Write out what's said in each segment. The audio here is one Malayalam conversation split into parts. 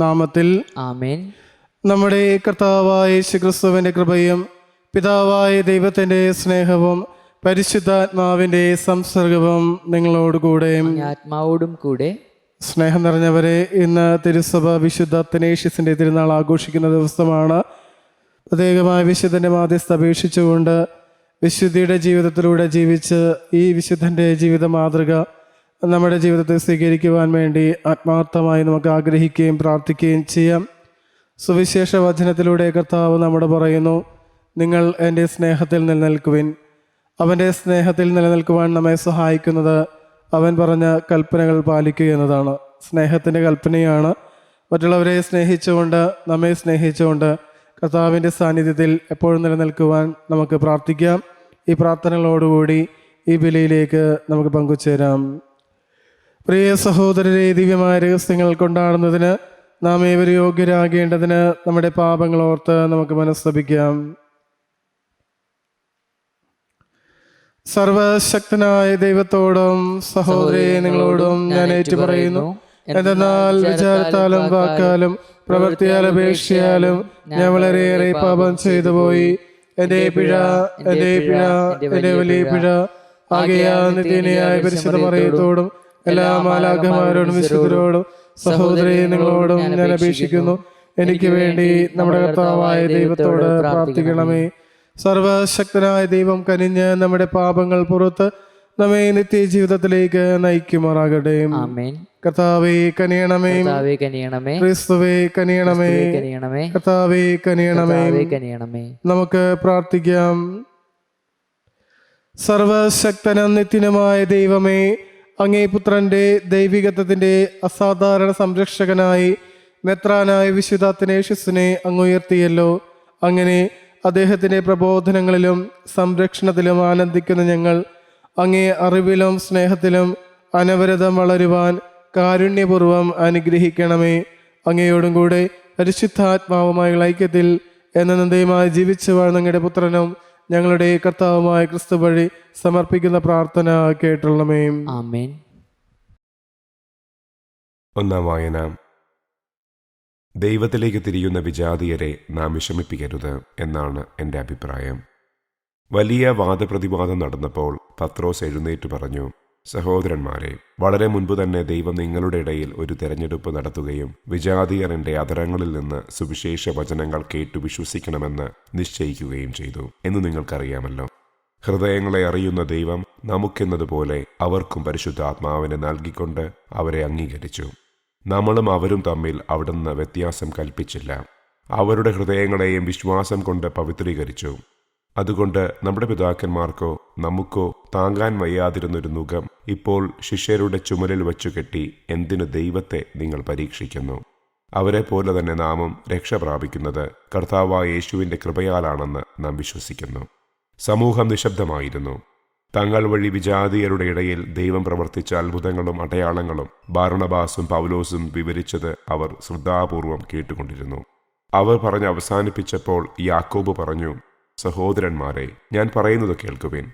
നാമത്തിൽ ആമേൻ. നമ്മുടെ കർത്താവായ യേശുക്രിസ്തുവിന്റെ കൃപയും പിതാവായ ദൈവത്തിന്റെ സ്നേഹവും പരിശുദ്ധാത്മാവിന്റെ സംസർഗവും നിങ്ങളോടുകൂടെ ആത്മാവോടും കൂടെ. സ്നേഹം നിറഞ്ഞവരെ, ഇന്ന് തിരുസഭ വിശുദ്ധ അത്തനേഷ്യസിന്റെ തിരുനാൾ ആഘോഷിക്കുന്ന ദിവസമാണ്. പ്രത്യേകമായ വിശുദ്ധന്റെ മാധ്യസ്ഥ അപേക്ഷിച്ചുകൊണ്ട് വിശുദ്ധിയുടെ ജീവിതത്തിലൂടെ ജീവിച്ച് ഈ വിശുദ്ധന്റെ ജീവിത മാതൃക നമ്മുടെ ജീവിതത്തിൽ സ്വീകരിക്കുവാൻ വേണ്ടി ആത്മാർത്ഥമായി നമുക്ക് ആഗ്രഹിക്കുകയും പ്രാർത്ഥിക്കുകയും ചെയ്യാം. സുവിശേഷ വചനത്തിലൂടെ കർത്താവ് നമ്മോട് പറയുന്നു, നിങ്ങൾ എൻ്റെ സ്നേഹത്തിൽ നിലനിൽക്കുവിൻ. അവൻ്റെ സ്നേഹത്തിൽ നിലനിൽക്കുവാൻ നമ്മെ സഹായിക്കുന്നത് അവൻ പറഞ്ഞ കൽപ്പനകൾ പാലിക്കുക എന്നതാണ്. സ്നേഹത്തിൻ്റെ കൽപ്പനയാണ്. മറ്റുള്ളവരെ സ്നേഹിച്ചുകൊണ്ട്, നമ്മെ സ്നേഹിച്ചുകൊണ്ട് കർത്താവിൻ്റെ സാന്നിധ്യത്തിൽ എപ്പോഴും നിലനിൽക്കുവാൻ നമുക്ക് പ്രാർത്ഥിക്കാം. ഈ പ്രാർത്ഥനകളോടുകൂടി ഈ ബലിയിലേക്ക് നമുക്ക് പങ്കുചേരാം. പ്രിയ സഹോദരരെ, ദിവ്യമായ രഹസ്യങ്ങൾ കൊണ്ടാടുന്നതിന് നാം ഏവരും യോഗ്യരാകേണ്ടതിന് നമ്മുടെ പാപങ്ങൾ ഓർത്ത് നമുക്ക് മനസ്തപിക്കാം. സർവശക്തനായ ദൈവത്തോടും സഹോദരരെ നിങ്ങളോടും ഞാൻ ഏറ്റുപറയുന്നു, എന്തെന്നാൽ വിചാരത്താലും വാക്കാലും പ്രവൃത്തിയാലും അപേക്ഷയാലും ഞാൻ വളരെയേറെ പാപം ചെയ്തു പോയി. എൻ്റെ പിഴ, എൻ്റെ പിഴ, എൻ്റെ വലിയ പിഴ. ആകയാൽ നിത്യനായ പരിശുദ്ധ മറിയത്തോടും എല്ലാ മാലാഖമാരോടും വിശുദ്ധരോടും സഹോദരരെ നിങ്ങളോടും ഞാൻ അപേക്ഷിക്കുന്നു, എനിക്ക് വേണ്ടി നമ്മുടെ കർത്താവായ ദൈവത്തോട് പ്രാർത്ഥിക്കണമേ. സർവശക്തനായ ദൈവം കനിഞ്ഞ് നമ്മുടെ പാപങ്ങൾ പുറത്ത് നമ്മെ നിത്യജീവിതത്തിലേക്ക് നയിക്കുമാറാകട്ടെ. കർത്താവേ കനിയണമേ, ക്രിസ്തുവേ കനിയണമേ, കർത്താവേ കനിയണമേ. നമുക്ക് പ്രാർത്ഥിക്കാം. സർവശക്തനും നിത്യനുമായ ദൈവമേ, അങ്ങേ പുത്രന്റെ ദൈവികത്വത്തിന്റെ അസാധാരണ സംരക്ഷകനായി മെത്രാനായ വിശുദ്ധ അത്തനേഷ്യസിനെ അങ്ങ് ഉയർത്തിയല്ലോ. അങ്ങനെ അദ്ദേഹത്തിന്റെ പ്രബോധനങ്ങളിലും സംരക്ഷണത്തിലും ആനന്ദിക്കുന്ന ഞങ്ങൾ അങ്ങേ അറിവിലും സ്നേഹത്തിലും അനവരതം വളരുവാൻ കാരുണ്യപൂർവ്വം അനുഗ്രഹിക്കണമേ. അങ്ങയോടും കൂടെ പരിശുദ്ധാത്മാവുമായുള്ള ഐക്യത്തിൽ എന്നേക്കുമായി ജീവിച്ചു വാഴുന്ന അങ്ങയുടെ പുത്രനും ഞങ്ങളുടെ കർത്താവുമായ ക്രിസ്തു വഴി സമർപ്പിക്കുന്ന പ്രാർത്ഥന കേട്ടുള്ളമേ. ആമേൻ. ഒന്നാം വായന. ദൈവത്തിലേക്ക് തിരിയുന്ന വിജാതീയരെ നാം വിഷമിപ്പിക്കരുത് എന്നാണ് എൻ്റെ അഭിപ്രായം. വലിയ വാദപ്രതിവാദം നടന്നപ്പോൾ പത്രോസ് എഴുന്നേറ്റ് പറഞ്ഞു, സഹോദരന്മാരെ, വളരെ മുൻപ് തന്നെ ദൈവം നിങ്ങളുടെ ഇടയിൽ ഒരു തെരഞ്ഞെടുപ്പ് നടത്തുകയും വിജാതീയർ എൻ്റെ അധരങ്ങളിൽ നിന്ന് സുവിശേഷ വചനങ്ങൾ കേട്ടു വിശ്വസിക്കണമെന്ന് നിശ്ചയിക്കുകയും ചെയ്തു എന്ന് നിങ്ങൾക്കറിയാമല്ലോ. ഹൃദയങ്ങളെ അറിയുന്ന ദൈവം നമുക്കെന്നതുപോലെ അവർക്കും പരിശുദ്ധാത്മാവിനെ നൽകിക്കൊണ്ട് അവരെ അംഗീകരിച്ചു. നമ്മളും അവരും തമ്മിൽ അവിടുന്ന് വ്യത്യാസം കൽപ്പിച്ചില്ല. അവരുടെ ഹൃദയങ്ങളെയും വിശ്വാസം കൊണ്ട് പവിത്രീകരിച്ചു. അതുകൊണ്ട് നമ്മുടെ പിതാക്കന്മാർക്കോ നമുക്കോ താങ്ങാൻ വയ്യാതിരുന്നൊരു നുകം ഇപ്പോൾ ശിഷ്യരുടെ ചുമലിൽ വച്ചു കെട്ടി എന്തിനു ദൈവത്തെ നിങ്ങൾ പരീക്ഷിക്കുന്നു? അവരെ പോലെ തന്നെ നാമും രക്ഷ പ്രാപിക്കുന്നത് കർത്താവായ യേശുവിൻ്റെ കൃപയാലാണെന്ന് നാം വിശ്വസിക്കുന്നു. സമൂഹം നിശബ്ദമായിരുന്നു. തങ്ങൾ വഴി വിജാതീയരുടെ ഇടയിൽ ദൈവം പ്രവർത്തിച്ച അത്ഭുതങ്ങളും അടയാളങ്ങളും ബാർണബാസും പൗലോസും വിവരിച്ചത് അവർ ശ്രദ്ധാപൂർവം കേട്ടുകൊണ്ടിരുന്നു. അവർ പറഞ്ഞ് അവസാനിപ്പിച്ചപ്പോൾ യാക്കോബ് പറഞ്ഞു, സഹോദരന്മാരെ, ഞാൻ പറയുന്നത് കേൾക്കുവിൻ.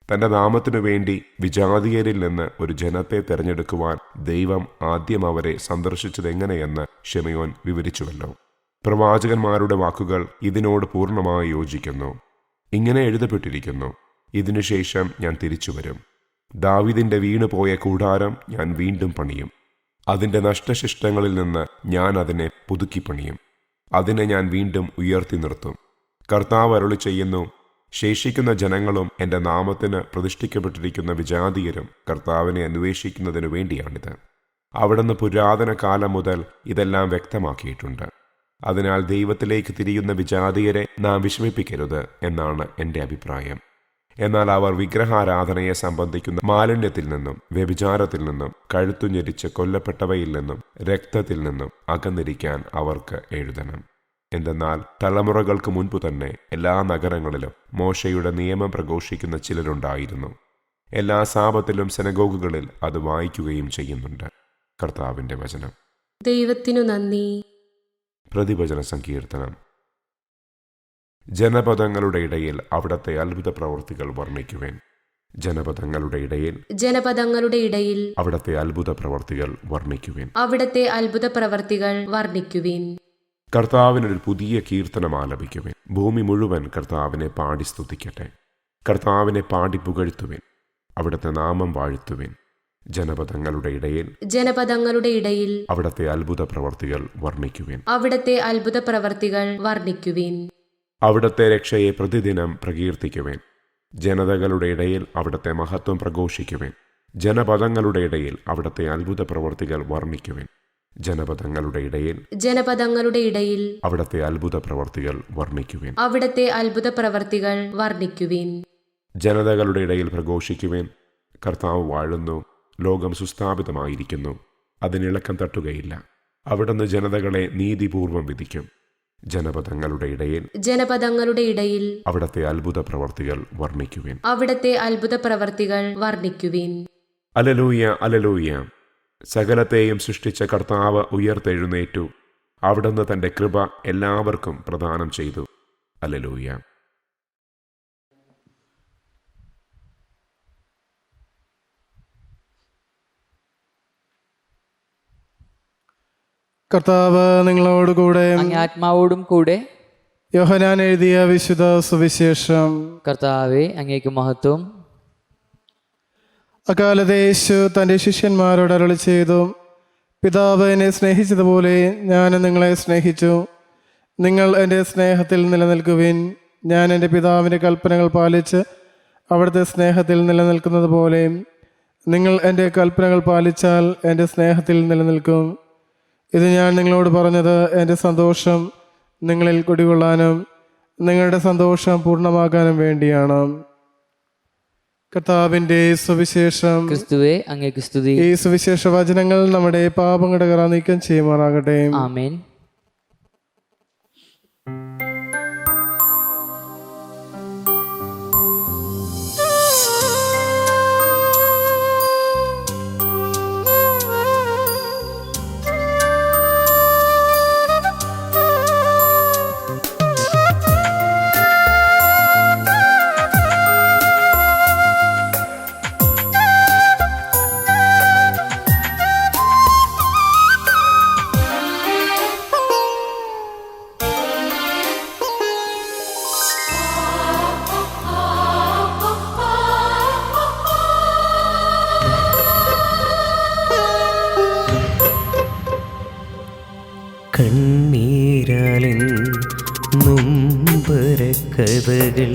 തന്റെ നാമത്തിനു വേണ്ടി വിജാതീയരിൽ നിന്ന് ഒരു ജനത്തെ തെരഞ്ഞെടുക്കുവാൻ ദൈവം ആദ്യം അവരെ സന്ദർശിച്ചതെങ്ങനെയെന്ന് ശിമയോൻ വിവരിച്ചുവല്ലോ. പ്രവാചകന്മാരുടെ വാക്കുകൾ ഇതിനോട് പൂർണ്ണമായി യോജിക്കുന്നു. ഇങ്ങനെ എഴുതപ്പെട്ടിരിക്കുന്നു, ഇതിനുശേഷം ഞാൻ തിരിച്ചുവരും. ദാവീദിന്റെ വീണുപോയ കൂടാരം ഞാൻ വീണ്ടും പണിയും. അതിന്റെ നഷ്ടശിഷ്ടങ്ങളിൽ നിന്ന് ഞാൻ അതിനെ പുതുക്കിപ്പണിയും. അതിനെ ഞാൻ വീണ്ടും ഉയർത്തി നിർത്തും. കർത്താവ് അരുളി ചെയ്യുന്നു, ശേഷിക്കുന്ന ജനങ്ങളും എൻ്റെ നാമത്തിന് പ്രതിഷ്ഠിക്കപ്പെട്ടിരിക്കുന്ന വിജാതീയരും കർത്താവിനെ അന്വേഷിക്കുന്നതിനു വേണ്ടിയാണിത്. അവിടുന്ന് പുരാതന കാലം മുതൽ ഇതെല്ലാം വ്യക്തമാക്കിയിട്ടുണ്ട്. അതിനാൽ ദൈവത്തിലേക്ക് തിരിയുന്ന വിജാതീയരെ നാം വിഷമിപ്പിക്കരുത് എന്നാണ് എൻ്റെ അഭിപ്രായം. എന്നാൽ അവർ വിഗ്രഹാരാധനയെ സംബന്ധിക്കുന്ന മാലിന്യത്തിൽ നിന്നും വ്യഭിചാരത്തിൽ നിന്നും കഴുത്തുഞെരിച്ച് കൊല്ലപ്പെട്ടവയിൽ നിന്നും രക്തത്തിൽ നിന്നും അകന്നിരിക്കാൻ അവർക്ക് എഴുതണം. എന്തെന്നാൽ തലമുറകൾക്ക് മുൻപ് തന്നെ എല്ലാ നഗരങ്ങളിലും മോശയുടെ നിയമം പ്രഘോഷിക്കുന്ന ചിലരുണ്ടായിരുന്നു. എല്ലാ സാപത്തിലും സെനഗോഗുകളിൽ അത് വായിക്കുകയും ചെയ്യുന്നുണ്ട്. കർത്താവിന്റെ വചനം. ദൈവത്തിനു നന്ദി. പ്രതിവചന സങ്കീർത്തനം. ജനപദങ്ങളുടെ ഇടയിൽ അവിടത്തെ അത്ഭുത പ്രവൃത്തികൾ വർണ്ണിക്കുവേൻ. ജനപദങ്ങളുടെ ഇടയിൽ ജനപദങ്ങളുടെ ഇടയിൽ അവിടുത്തെ അത്ഭുത പ്രവർത്തികൾ വർണ്ണിക്കുവിൻ. അവിടുത്തെ അത്ഭുത പ്രവർത്തികൾ വർണ്ണിക്കുവിൻ. കർത്താവിനൊരു പുതിയ കീർത്തനം ആലപിക്കുവിൻ. ഭൂമി മുഴുവൻ കർത്താവിനെ പാടി സ്തുതിക്കട്ടെ. കർത്താവിനെ പാടി പുകഴ്ത്തുവിൻ. അവിടുത്തെ നാമം വാഴ്ത്തുവിൻ. ജനപദങ്ങളുടെ ഇടയിൽ അവിടുത്തെ അത്ഭുത പ്രവർത്തികൾ വർണ്ണിക്കുവിൻ. അവിടുത്തെ അത്ഭുത പ്രവർത്തികൾ വർണ്ണിക്കുവിൻ. അവിടുത്തെ രക്ഷയെ പ്രതിദിനം പ്രകീർത്തിക്കുവിൻ. ജനതകളുടെ ഇടയിൽ അവിടുത്തെ മഹത്വം പ്രഘോഷിക്കുവിൻ. ജനപദങ്ങളുടെ ഇടയിൽ അവിടുത്തെ അത്ഭുത പ്രവർത്തികൾ വർണ്ണിക്കുവിൻ. ജനപദങ്ങളുടെ ഇടയിൽ അവിടുത്തെ അത്ഭുത പ്രവർത്തികൾ വർണ്ണിക്കുവിൻ. അവിടുത്തെ അത്ഭുത പ്രവർത്തികൾ വർണ്ണിക്കുവിൻ. ജനതകളുടെ ഇടയിൽ പ്രഘോഷിക്കുവിൻ. കർത്താവ് വാഴുന്നു. ലോകം സുസ്ഥാപിതമായിരിക്കുന്നു. അതിനിളക്കം തട്ടുകയില്ല. അവിടുന്ന് ജനതകളെ നീതിപൂർവം വിധിക്കും. ജനപദങ്ങളുടെ ഇടയിൽ അവിടുത്തെ അത്ഭുത പ്രവർത്തികൾ വർണ്ണിക്കുവിൻ. അവിടുത്തെ അത്ഭുത പ്രവർത്തികൾ വർണ്ണിക്കുവിൻ. Hallelujah, hallelujah. സകലത്തെയും സൃഷ്ടിച്ച കർത്താവ് ഉയർത്തെഴുന്നേറ്റു. അവിടുന്ന് തന്റെ കൃപ എല്ലാവർക്കും പ്രദാനം ചെയ്തു. അലലൂയ. കർത്താവ് നിങ്ങളോടുകൂടെ അങ്ങേ ആത്മാവോടും കൂടെ. യോഹന്നാൻ എഴുതിയ വിശുദ്ധ സുവിശേഷം. കർത്താവേ, അങ്ങേക്ക് മഹത്വം. അക്കാലത്ത് യേശു തൻ്റെ ശിഷ്യന്മാരോട് അരുളി ചെയ്തു, പിതാവ് എന്നെ സ്നേഹിച്ചതുപോലെ ഞാൻ നിങ്ങളെ സ്നേഹിച്ചു. നിങ്ങൾ എൻ്റെ സ്നേഹത്തിൽ നിലനിൽക്കുവിൻ. ഞാൻ എൻ്റെ പിതാവിൻ്റെ കൽപ്പനകൾ പാലിച്ച് അവിടുത്തെ സ്നേഹത്തിൽ നിലനിൽക്കുന്നത് പോലെ നിങ്ങൾ എൻ്റെ കൽപ്പനകൾ പാലിച്ചാൽ എൻ്റെ സ്നേഹത്തിൽ നിലനിൽക്കും. ഇത് ഞാൻ നിങ്ങളോട് പറഞ്ഞത് എൻ്റെ സന്തോഷം നിങ്ങളിൽ കുടികൊള്ളാനും നിങ്ങളുടെ സന്തോഷം പൂർണ്ണമാക്കാനും വേണ്ടിയാണ്. കർത്താവിൻ്റെ സുവിശേഷം. ക്രിസ്തുവേ, അങ്ങേക്ക് സ്തുതി. ഈ സുവിശേഷ വചനങ്ങൾ നമ്മുടെ പാപങ്ങളുടെ കറ നീക്കം ചെയ്യുമാറാകട്ടെ. ആമേൻ. കണ്ണീരാലിൻ നൊമ്പരക്കഥകൾ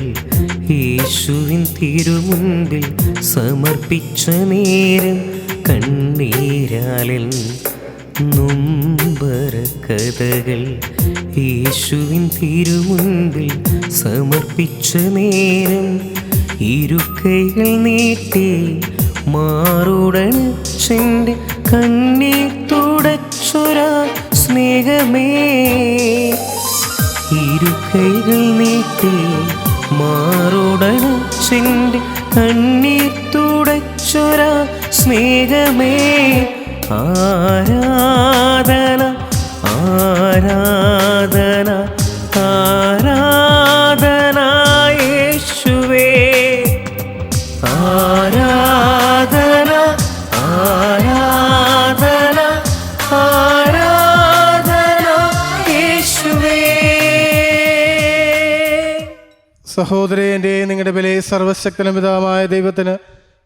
യേശുവിൻ തിരുമുൻപിൽ സമർപ്പിച്ച നേരം. കണ്ണീരാലിൻ നൊമ്പരക്കഥകൾ യേശുവിൻ തിരുമുൻപിൽ സമർപ്പിച്ച നേരം. ഇരുക്കൈകൾ നീട്ടി മാറുടച്ചെൻ്റെ കണ്ണീർ തുടച്ചൊരാ സ്നേഹമേ. ഇരുകൈകൾ നീട്ടി മാറുടച്ചെൻ്റെ കണ്ണീർ തുടച്ചൊരാ സ്നേഹമേ. ആരാധന, ആരാധന, ആരാധന യേശുവേ. ആരാധന, ആരാധന, ആരാധന യേശുവേ. സഹോദരൻ്റെ നിങ്ങളുടെ ബലി സർവശക്തനും പിതാവായ ദൈവത്തിന്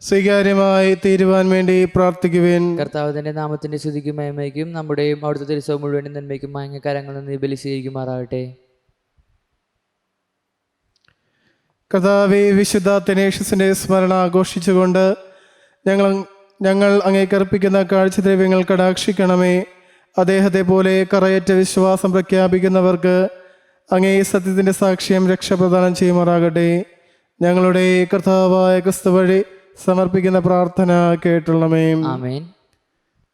സ്വീകാര്യമായി തീരുവാൻ വേണ്ടി പ്രാർത്ഥിക്കുവിൻ. കർത്താവ് തന്റെ നാമത്തിന്റെ സ്തുതിക്കും മഹിമയ്ക്കും നമ്മുടെയും അവിടുത്തെ തിരുസഭ മുഴുവനും നന്മയ്ക്കും അങ്ങേ കരങ്ങളിൽ നിന്ന് ബലി സ്വീകരിക്കുമാറാകട്ടെ. കർത്താവേ, വിശുദ്ധ തെനേഷ്യസിന്റെ സ്മരണ ആഘോഷിച്ചുകൊണ്ട് ഞങ്ങൾ അങ്ങേക്ക് അർപ്പിക്കുന്ന കാഴ്ചദ്രവ്യങ്ങൾ കടാക്ഷിക്കണമേ. അദ്ദേഹത്തെ പോലെ കറയറ്റ വിശ്വാസം പ്രഖ്യാപിക്കുന്നവർക്ക് അങ്ങേ സത്യത്തിന്റെ സാക്ഷ്യം രക്ഷപ്രദാനം ചെയ്യുമാറാകട്ടെ. ഞങ്ങളുടെ കർത്താവായ ക്രിസ്തു വഴി സമർപ്പിക്കുന്ന പ്രാർത്ഥന കേട്ടുള്ളമേ. ആമേൻ.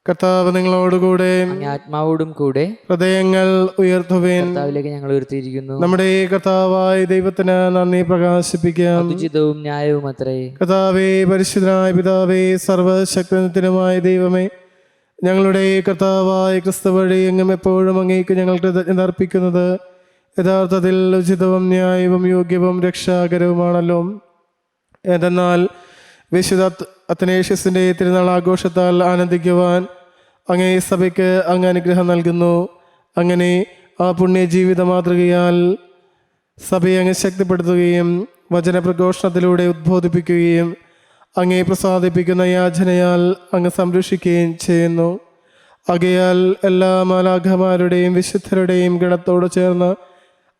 കർത്താവ് നിങ്ങളോടുകൂടെ, അങ്ങേ ആത്മാവോടും കൂടെ. ഹൃദയങ്ങൾ ഉയർത്തുവേൻ. കർത്താവിലേക്ക് ഞങ്ങൾ ഉയർത്തിയിരിക്കുന്നു. നമ്മുടെ കർത്താവായ ദൈവത്തിന് നന്ദി പ്രകാശിപ്പിക്കാം. ഉചിതവും ന്യായവും അത്രേ. കർത്താവേ, പരിശുദ്ധനായ പിതാവേ, സർവശക്തനുമായ ദൈവമേ, ഞങ്ങളുടെ കർത്താവായ ക്രിസ്തു വഴി എങ്ങും എപ്പോഴും അങ്ങേക്ക് ഞങ്ങൾ കൃതജ്ഞത അർപ്പിക്കുന്നത് യഥാർത്ഥത്തിൽ ഉചിതവും ന്യായവും യോഗ്യവും രക്ഷാകരവുമാണല്ലോ. എന്തെന്നാൽ വിശുദ്ധ അത്തനേഷ്യസിൻ്റെ തിരുനാൾ ആഘോഷത്താൽ ആനന്ദിക്കുവാൻ അങ്ങേ സഭയ്ക്ക് അങ്ങ് അനുഗ്രഹം നൽകുന്നു. അങ്ങനെ ആ പുണ്യ ജീവിത മാതൃകയാൽ സഭയെ അങ്ങ് ശക്തിപ്പെടുത്തുകയും വചനപ്രഘോഷണത്തിലൂടെ ഉദ്ബോധിപ്പിക്കുകയും അങ്ങേ പ്രസാദിപ്പിക്കുന്ന യാചനയാൽ അങ്ങ് സംരക്ഷിക്കുകയും ചെയ്യുന്നു. ആകയാൽ എല്ലാ മാലാഖമാരുടെയും വിശുദ്ധരുടെയും ഗണത്തോട് ചേർന്ന്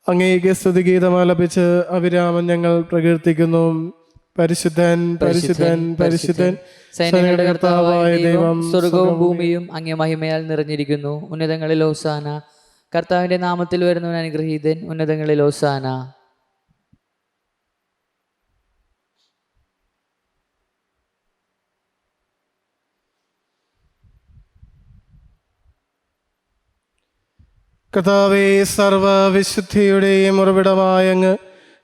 അങ്ങേക്ക് സ്തുതിഗീതം ആലപിച്ച് അവിരാമം ഞങ്ങൾ പ്രകീർത്തിക്കുന്നു. പരിശുദ്ധൻ പരിശുദ്ധൻ പരിശുദ്ധൻ സൈന്യങ്ങളുടെ കർത്താവായ ദൈവം, സ്വർഗവും ഭൂമിയും അങ്ങേ മഹിമയാൽ നിറഞ്ഞിരിക്കുന്നു. ഉന്നതങ്ങളിൽ ഹോസാന. കർത്താവിന്റെ നാമത്തിൽ വരുന്നവൻ അനുഗ്രഹീതൻ. ഉന്നതങ്ങളിൽ ഹോസാന. കർത്താവേ, സർവവിശുദ്ധിയുടെയും ഉറവിടമായ അങ്ങ്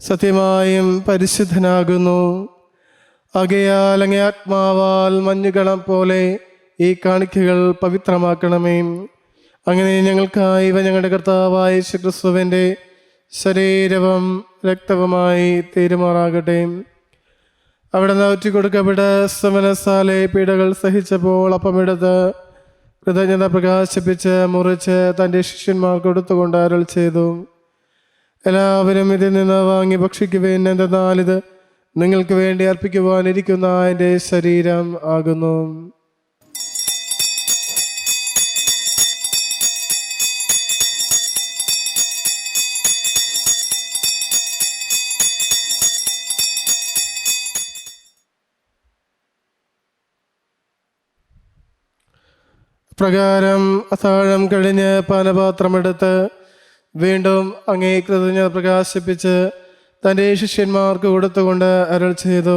സത്യമായും പരിശുദ്ധനാകുന്നു. ആകയാൽ അങ്ങേ ആത്മാവാൽ മഞ്ഞുകണം പോലെ ഈ കാണിക്കകൾ പവിത്രമാക്കണമേ. അങ്ങനെ ഞങ്ങൾക്കായി ഇവ ഞങ്ങളുടെ കർത്താവായ യേശുക്രിസ്തുവിൻ്റെ ശരീരവും രക്തവുമായി തീരുമാറാകട്ടെ. അവിടെ നിന്ന് ഒറ്റിക്കൊടുക്കപ്പെട്ട സമനസാലെ പീഡകൾ സഹിച്ചപ്പോൾ അപ്പമെടുത്ത് കൃതജ്ഞത പ്രകാശിപ്പിച്ച് മുറിച്ച് തൻ്റെ ശിഷ്യന്മാർക്ക് കൊടുത്തുകൊണ്ട് അരുൾ ചെയ്തു, എല്ലാവരും ഇതിൽ നിന്ന് വാങ്ങി ഭക്ഷിക്കുവേൻ. എന്തെന്നാൽ ഇത് നിങ്ങൾക്ക് വേണ്ടി അർപ്പിക്കുവാനിരിക്കുന്ന എൻ്റെ ശരീരം ആകുന്നു. പ്രകാരം അത്താഴം കഴിഞ്ഞ് പാനപാത്രമെടുത്ത് വീണ്ടും അങ്ങേ കൃതജ്ഞത പ്രകാശിപ്പിച്ച് തൻ്റെ ശിഷ്യന്മാർക്ക് കൊടുത്തുകൊണ്ട് അരുൾ ചെയ്തു,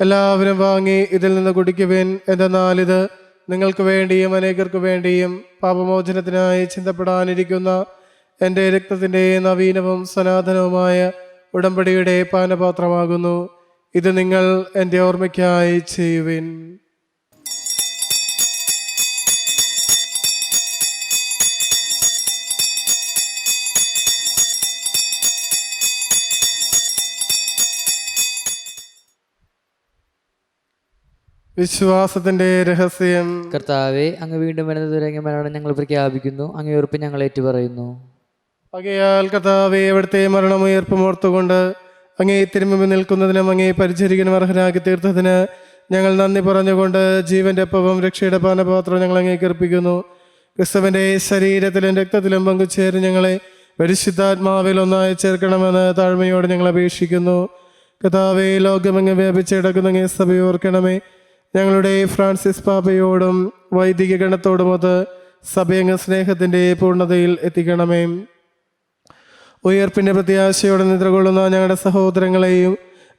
എല്ലാവരും വാങ്ങി ഇതിൽ നിന്ന് കുടിക്കുവിൻ. എന്തെന്നാൽ ഇത് നിങ്ങൾക്ക് വേണ്ടിയും അനേകർക്ക് വേണ്ടിയും പാപമോചനത്തിനായി ചിന്തപ്പെടാനിരിക്കുന്ന എൻ്റെ രക്തത്തിൻ്റെ നവീനവും സനാതനവുമായ ഉടമ്പടിയുടെ പാനപാത്രമാകുന്നു. ഇത് നിങ്ങൾ എൻ്റെ ഓർമ്മയ്ക്കായി ചെയ്യുവിൻ. വിശ്വാസത്തിന്റെ രഹസ്യം. കർത്താവെ, അങ്ങ് വീണ്ടും വരുന്നത് മരണം ഞങ്ങൾ പ്രഖ്യാപിക്കുന്നു. അങ്ങേ ഉറപ്പ് ഞങ്ങൾ ഏറ്റുപറയുന്നു. ആകയാൽ കർത്താവെ, അവിടുത്തെ മരണമുയർപ്പും ഓർത്തുകൊണ്ട് അങ്ങേ തിരുമുമ്പിൽ നിൽക്കുന്നതിനും അങ്ങേ പരിചരിക്കാനും അർഹനാക്കി തീർത്തതിന് ഞങ്ങൾ നന്ദി പറഞ്ഞുകൊണ്ട് ജീവന്റെ അപ്പവും രക്ഷയുടെ പാനപാത്രം ഞങ്ങൾ അങ്ങേക്ക് അർപ്പിക്കുന്നു. ക്രിസ്തുവിന്റെ ശരീരത്തിലും രക്തത്തിലും പങ്കുചേർന്ന് ഞങ്ങളെ പരിശുദ്ധാത്മാവിൽ ഒന്നായി ചേർക്കണമെന്ന് താഴ്മയോടെ ഞങ്ങൾ അപേക്ഷിക്കുന്നു. കർത്താവെ, ലോകമെങ്ങും വ്യാപിച്ച് കിടക്കുന്ന അങ്ങേ സഭയെ ഓർക്കണമേ. ഞങ്ങളുടെ ഫ്രാൻസിസ് പാപ്പയോടും വൈദിക ഗണത്തോടുമൊത്ത് സഭയങ്ങ് സ്നേഹത്തിൻ്റെ പൂർണ്ണതയിൽ എത്തിക്കണമേ. ഉയർപ്പിൻ്റെ പ്രത്യാശയോടെ നിദ്രകൊള്ളുന്ന ഞങ്ങളുടെ സഹോദരങ്ങളെയും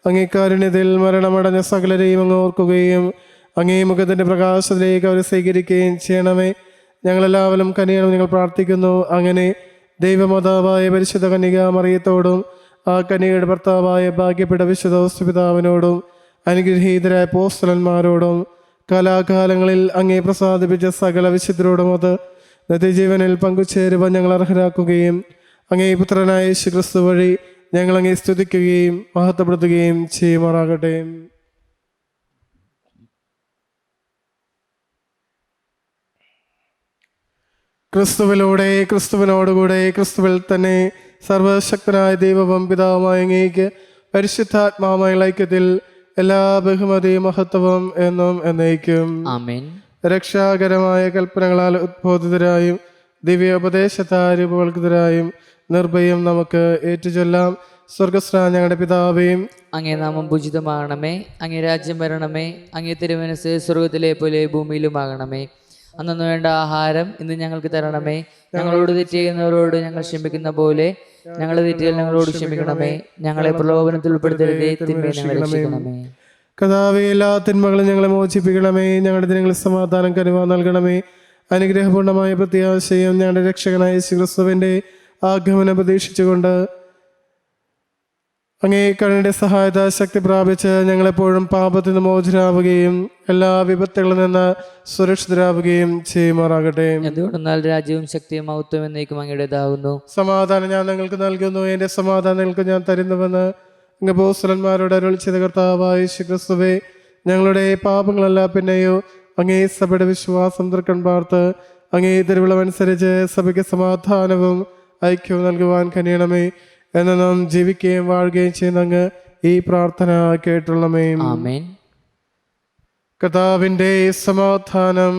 അങ്ങേ കാരുണ്യത്തിൽ മരണമടഞ്ഞ സകലരെയും അങ്ങ് ഓർക്കുകയും അങ്ങേ മുഖത്തിൻ്റെ പ്രകാശത്തിലേക്ക് അവരെ സ്വീകരിക്കുകയും ചെയ്യണമേ. ഞങ്ങളെല്ലാവരും കനിയണം ഞങ്ങൾ പ്രാർത്ഥിക്കുന്നു. അങ്ങനെ ദൈവമാതാവായ പരിശുദ്ധ കന്യക മറിയത്തോടും ആ കന്യകയുടെ ഭർത്താവായ ഭാഗ്യപ്പെട്ട വിശുദ്ധ പിതാവിനോടും അനുഗ്രഹീതരായ അപ്പോസ്തലന്മാരോടും കാലാകാലങ്ങളിൽ അങ്ങേ പ്രസാദിപ്പിച്ച സകല വിശുദ്ധരോടുമൊത്ത് നിത്യജീവനിൽ പങ്കുചേരുവാൻ ഞങ്ങൾ അർഹരാക്കുകയും അങ്ങേ പുത്രനായ യേശുക്രിസ്തു വഴി ഞങ്ങൾ അങ്ങേ സ്തുതിക്കുകയും മഹത്വപ്പെടുത്തുകയും ചെയ്യുമാറാകട്ടെ. ക്രിസ്തുവിലൂടെ, ക്രിസ്തുവിനോടുകൂടെ, ക്രിസ്തുവിൽ തന്നെ സർവശക്തനായ ദൈവവും പിതാവുമായ അങ്ങേക്ക് പരിശുദ്ധാത്മാവുമായുള്ള ഐക്യത്തിൽ എല്ലാ ബഹുമതിയും മഹത്വവും എന്നും എന്നേക്കും ആമേൻ. രക്ഷാകരമായ കൽപ്പനകളാൽ ഉദ്ബോധിതരായും ദിവ്യോപദേശത്താൽ രൂപവൽകൃതരായും നിർഭയം നമുക്ക് ഏറ്റുചൊല്ലാം. സ്വർഗസ്ഥനായ ഞങ്ങളുടെ പിതാവേയും അങ്ങേ നാമം പൂജിതമാകണമേ. അങ്ങേ രാജ്യം വരണമേ. അങ്ങേ തിരുമനസ്സ് സ്വർഗത്തിലെ പോലെ ഭൂമിയിലുമാകണമേ. അന്നു വേണ്ട ആഹാരം ഇന്ന് ഞങ്ങൾക്ക് തരണമേ. ഞങ്ങളോട് തെറ്റ് ചെയ്യുന്നവരോട് ഞങ്ങൾ ക്ഷമിക്കുന്ന പോലെ ഞങ്ങളുടെ തെറ്റുകൾ ഞങ്ങളോട് ക്ഷമിക്കണമേ. ഞങ്ങളെ പ്രലോഭനത്തിൽ ഉൾപ്പെടുത്തരുതേ, തിന്മയെ ഞങ്ങളെ രക്ഷിക്കണമേ. കർത്താവേ, എല്ലാ തിന്മകളും ഞങ്ങളെ മോചിപ്പിക്കണമേ. ഞങ്ങളുടെ ദിനങ്ങളിൽ സമാധാനം കരുവാൻ നൽകണമേ. അനുഗ്രഹപൂർണമായ പ്രത്യാശയും ഞങ്ങളുടെ രക്ഷകനായ യേശുക്രിസ്തുവിന്റെ ആഗമനം പ്രതീക്ഷിച്ചുകൊണ്ട് അങ്ങേ കരുണയുടെ സഹായത ശക്തി പ്രാപിച്ച് ഞങ്ങളെപ്പോഴും പാപത്തിൽ നിന്ന് മോചനാവുകയും എല്ലാ വിപത്തുകളിൽ നിന്ന് സുരക്ഷിതരാവുകയും ചെയ്യുമാറാകട്ടെ. എന്തുകൊണ്ടെന്നാൽ രാജ്യവും ശക്തിയും മഹത്വവും എന്നേക്കും അങ്ങയുടേതാകുന്നു. സമാധാനം ഞാൻ നിങ്ങൾക്ക് നൽകുന്നു, എൻ്റെ സമാധാനം നിങ്ങൾക്ക് ഞാൻ തരുന്നുവെന്ന് അങ്ങ് അപ്പോസ്തലന്മാരോട് അരുളി ചെയ്ത കർത്താവായ യേശുക്രിസ്തുവേ, ഞങ്ങളുടെ പാപങ്ങളല്ല പിന്നെയോ അങ്ങേ സഭയുടെ വിശ്വാസം തൃക്കൺ പാർത്ത് അങ്ങേ തിരുവിളമനുസരിച്ച് സഭയ്ക്ക് സമാധാനവും ഐക്യവും നൽകുവാൻ കനിയണമേ. എന്ന് നാം ജീവിക്കുകയും വാഴുകയും ചെയ്യുന്ന അങ്ങ് ഈ പ്രാർത്ഥന കേട്ടുള്ളമേ. ആമേൻ. കർത്താവിൻ്റെ സമാധാനം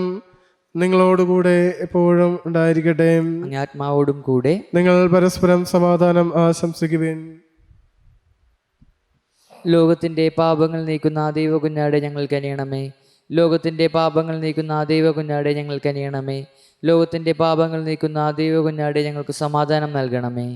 നിങ്ങളോടുകൂടെ എപ്പോഴും ഉണ്ടായിരിക്കട്ടെ. അങ്ങേ ആത്മാവോടും കൂടെ. നിങ്ങൾ പരസ്പരം സമാധാനം ആശംസിക്കുവിൻ. ലോകത്തിന്റെ പാപങ്ങൾ നീക്കുന്ന ആ ദൈവ കുഞ്ഞാടെ ഞങ്ങൾ കനിയണമേ. ലോകത്തിന്റെ പാപങ്ങൾ നീക്കുന്ന ആ ദൈവ കുഞ്ഞാടെ ഞങ്ങൾ കനിയണമേ. ലോകത്തിന്റെ പാപങ്ങൾ നീക്കുന്ന ആ ദൈവ കുഞ്ഞാടെ ഞങ്ങൾക്ക് സമാധാനം നൽകണമേ.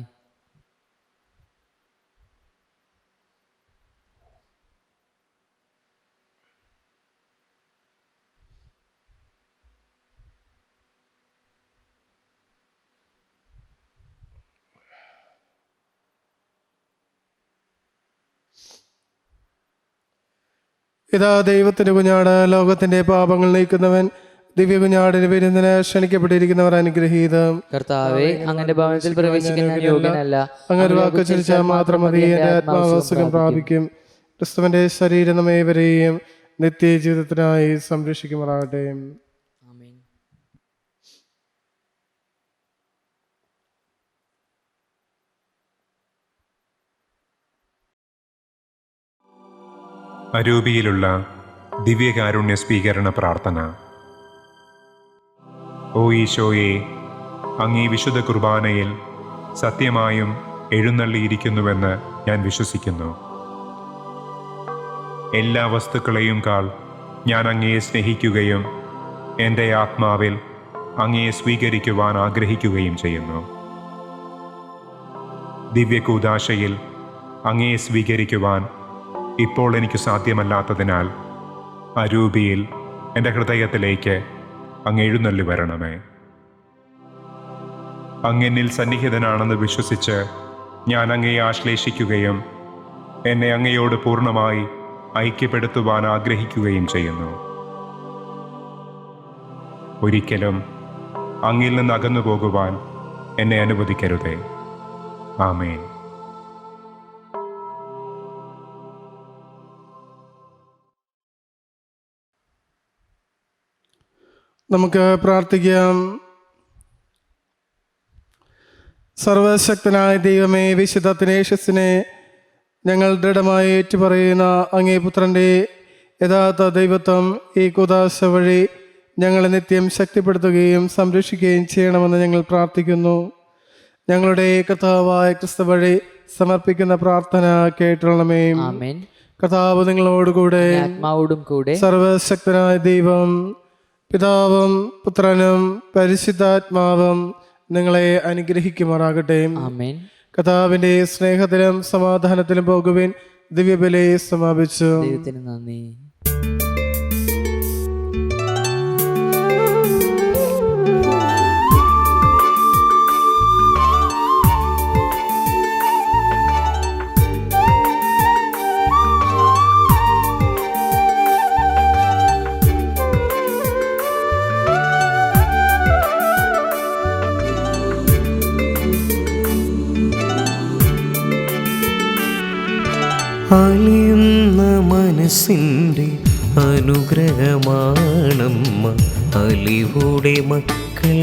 ഇതാ ദൈവത്തിന്റെ കുഞ്ഞാട്, ലോകത്തിന്റെ പാപങ്ങൾ നീക്കുന്നവൻ. ദിവ്യ കുഞ്ഞാടിന് വിരുന്നിന് ക്ഷണിക്കപ്പെട്ടിരിക്കുന്നവർ അനുഗ്രഹീതം. കർത്താവേ, അങ്ങയുടെ ഭവനത്തിൽ പ്രവേശിക്കാൻ ഞാൻ യോഗ്യനല്ല. അങ്ങനെ വാക്ക് ചൊരിച്ചാൽ മാത്രം മതി, എന്റെ ആത്മാവ് സുഖം പ്രാപിക്കും. ക്രിസ്തുവിന്റെ ശരീരം നമ്മേവരെയും നിത്യജീവിതത്തിനായി സംരക്ഷിക്കുമാറാകട്ടെ. ആമേൻ. അരൂപിയിലുള്ള ദിവ്യകാരുണ്യ സ്വീകരണ പ്രാർത്ഥന. ഓ ഈശോയെ, അങ്ങീ വിശുദ്ധ കുർബാനയിൽ സത്യമായും എഴുന്നള്ളിയിരിക്കുന്നുവെന്ന് ഞാൻ വിശ്വസിക്കുന്നു. എല്ലാ വസ്തുക്കളെയും കാൾ ഞാൻ അങ്ങയെ സ്നേഹിക്കുകയും എൻ്റെ ആത്മാവിൽ അങ്ങയെ സ്വീകരിക്കുവാൻ ആഗ്രഹിക്കുകയും ചെയ്യുന്നു. ദിവ്യകൂദാശയിൽ അങ്ങയെ സ്വീകരിക്കുവാൻ ഇപ്പോൾ എനിക്ക് സാധ്യമല്ലാത്തതിനാൽ അരൂപിയിൽ എൻ്റെ ഹൃദയത്തിലേക്ക് അങ്ങ് എഴുന്നള്ളി വരണമേ. അങ്ങെന്നിൽ സന്നിഹിതനാണെന്ന് വിശ്വസിച്ച് ഞാൻ അങ്ങയെ ആശ്ലേഷിക്കുകയും എന്നെ അങ്ങയോട് പൂർണ്ണമായി ഐക്യപ്പെടുത്തുവാൻ ആഗ്രഹിക്കുകയും ചെയ്യുന്നു. ഒരിക്കലും അങ്ങിൽ നിന്ന് അകന്നു പോകുവാൻ എന്നെ അനുവദിക്കരുതേ. ആമേൻ. നമുക്ക് പ്രാർത്ഥിക്കാം. സർവശക്തനായ ദൈവമേ, വിശുദ്ധ അത്തനേഷ്യസിനെ ഞങ്ങൾ ദൃഢമായി ഏറ്റുപറയുന്ന അങ്ങേ പുത്രൻ്റെ യഥാർത്ഥ ദൈവത്വം ഈ കൂദാശ വഴി ഞങ്ങളെ നിത്യം ശക്തിപ്പെടുത്തുകയും സംരക്ഷിക്കുകയും ചെയ്യണമെന്ന് ഞങ്ങൾ പ്രാർത്ഥിക്കുന്നു. ഞങ്ങളുടെ കർത്താവായ ക്രിസ്തു വഴി സമർപ്പിക്കുന്ന പ്രാർത്ഥന കേട്ടുള്ളമേ. ആമേൻ. കർത്താവ് നിങ്ങളോടുകൂടെ. ആത്മാവോടും കൂടെ. സർവശക്തനായ ദൈവം പിതാവും പുത്രനും പരിശുദ്ധാത്മാവും നിങ്ങളെ അനുഗ്രഹിക്കുമാറാകട്ടെ. ആമേൻ. കർത്താവിന്റെ സ്നേഹത്തിലും സമാധാനത്തിലും പോകുവിൻ. ദിവ്യബലി സമാപിച്ചു. ദൈവത്തിന് നന്ദി. അലിയുന്ന മനസ്സിൻ്റെ അനുഗ്രഹമാണമ്മ, അലിവുടെ മക്കൾ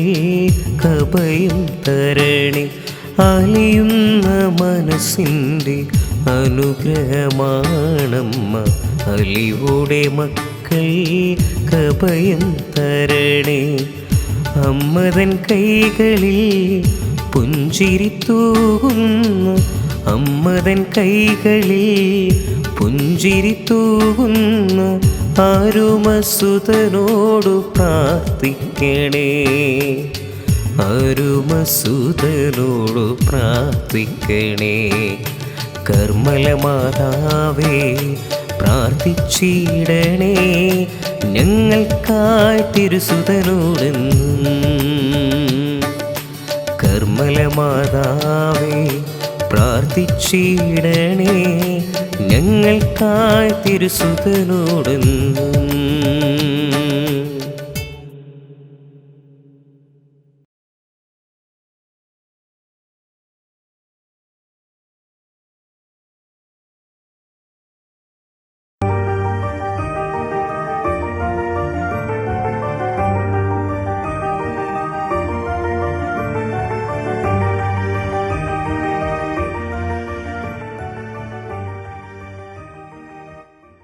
കഭയം തരണേ. അലിയുന്ന മനസ്സിൻ്റെ അനുഗ്രഹമാണമ്മ, അലിവുടെ മക്കൾ കഭയം തരണേ. അമ്മതൻ കൈകളിൽ പുഞ്ചിരി തൂകുന്ന, അമ്മതൻ കൈകളിൽ പുഞ്ചിരി തൂകുന്ന അരുമസുതനോടു പ്രാർത്ഥിക്കണേ, അരുമസുതനോടു പ്രാർത്ഥിക്കണേ. കർമ്മല മാതാവേ പ്രാർത്ഥിച്ചിടണേ, ഞങ്ങൾക്കായി തിരുസുതനോടെന്നും. കർമ്മല മാതാവേ പ്രാർത്ഥിച്ചിടണേ, ഞങ്ങൾക്കായി തിരുസുതനോടെന്നും.